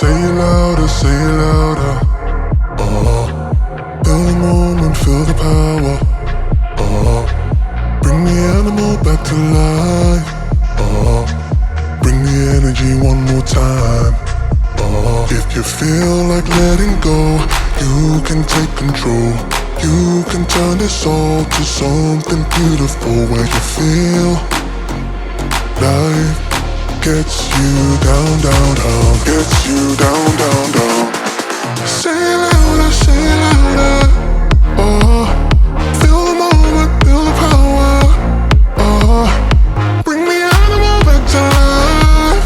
say it louder. Feel the moment, feel the power. Bring the animal back to life. Bring the energy one more time. If you feel like letting go, you can take control. You can turn this all to something beautiful, where you feel life gets you down, down, down, gets you down, down, down. Say it louder, say it louder. Feel the moment, feel the power. Bring the animal back to life.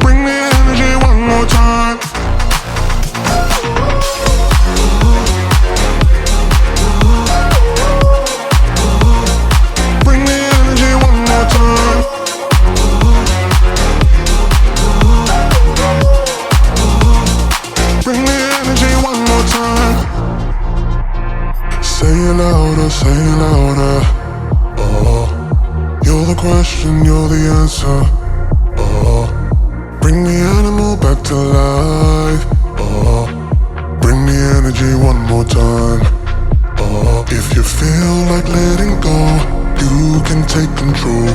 Bring the energy one more time. Bring the energy one more time. Bring the energy one more time. Say it louder, say it louder. You're the question, you're the answer. Bring the animal back to life. Bring the energy one more time. If you feel like letting go, you can take control.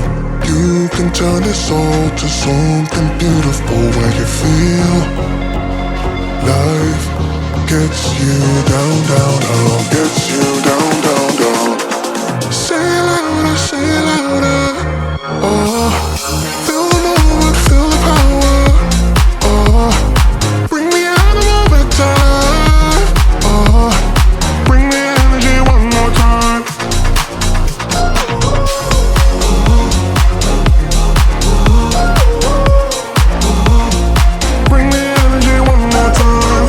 You can turn this all to something beautiful, where you feel life gets you down, down, down, gets you down, down, down. Say it louder, say it louder. Feel the moment, feel the power. Bring the animal back to life. Bring the energy one more time. Bring the energy one more time.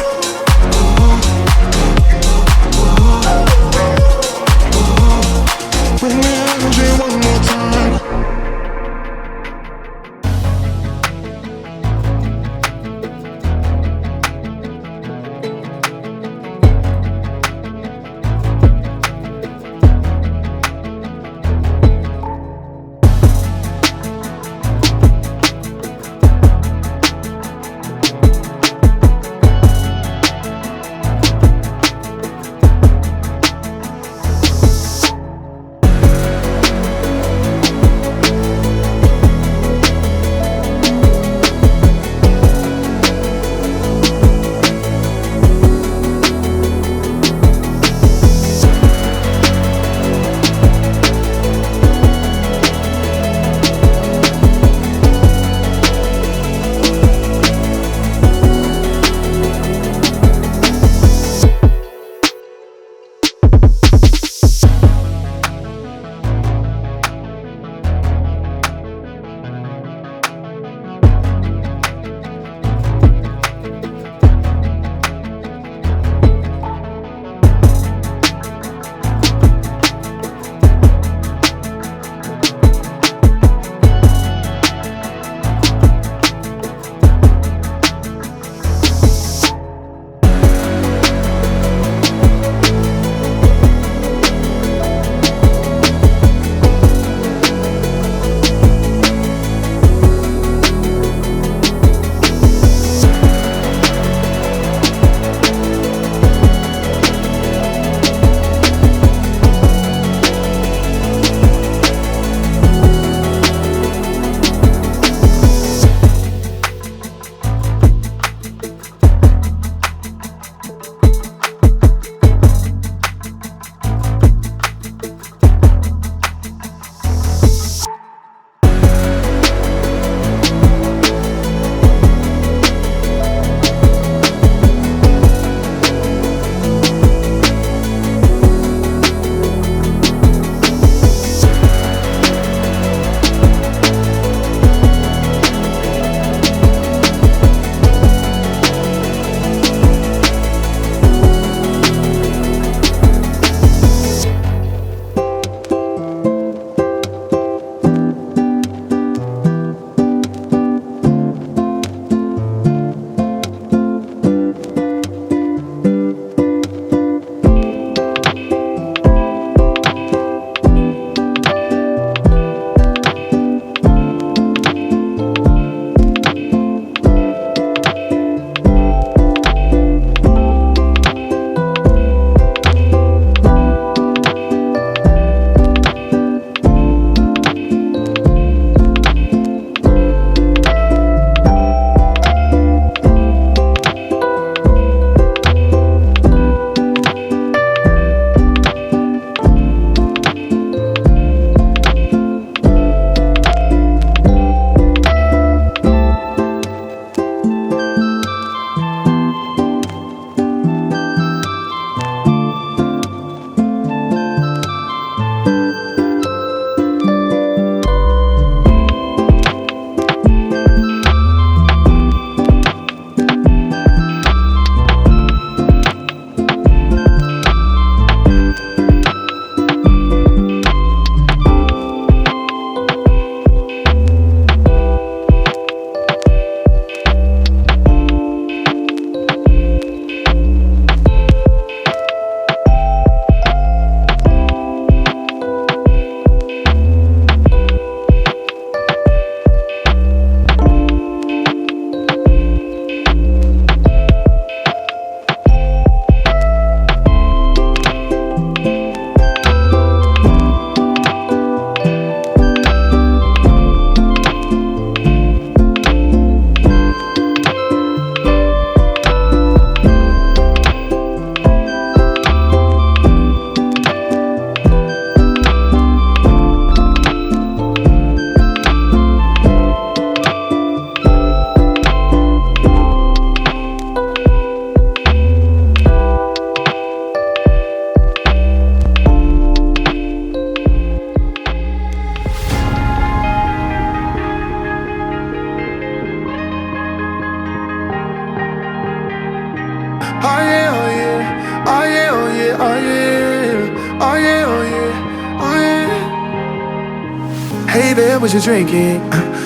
Hey there, what you drinking?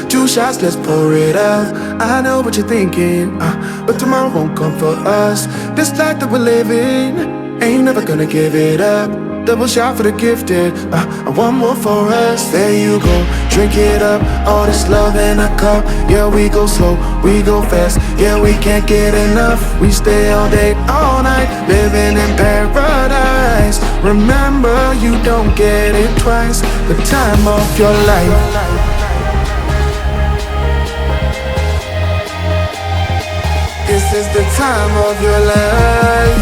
2 shots, let's pour it out. I know what you're thinking, but tomorrow won't come for us. This life that we're living, ain't never gonna give it up. Double shot for the gifted, and one more for us. There you go, drink it up. All this love in a cup. Yeah, we go slow, we go fast. Yeah, we can't get enough. We stay all day, all night, living in paradise. Remember, you don't get it twice. The time of your life. This is the time of your life.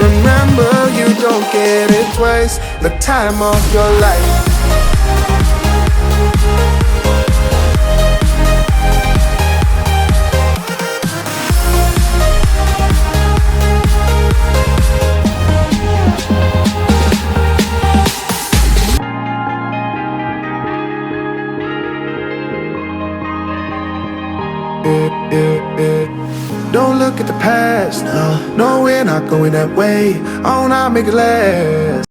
Remember, you don't get it twice. The time of your life. Don't look at the past, no, we're not going that way. Oh, now make it last.